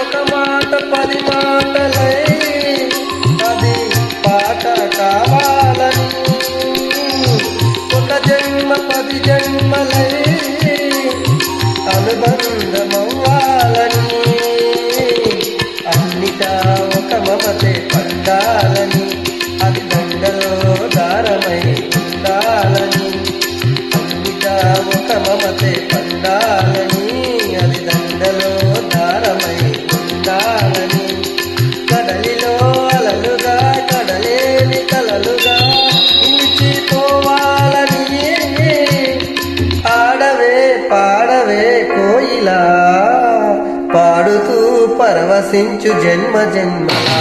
ఒక మాట 10 మాటలై అది పాట కావాలని, ఒక జన్మ 10 జన్మలై అనుబంధమవ్వాలని, అన్నిటా ఒక మమతే పండాలని, అది దండలో దారమై ఉండాలని, అన్నిటా ఒక మమతే పండాలని, అది దండలో దారమై ఉండాలని, కడలిలో అలలుగా కడలేని కలలుగా నిలిచిపోవాలని, ఆడవే పాడవే కోయిలా పాడుతూ పరవశించు జన్మ జన్మలా.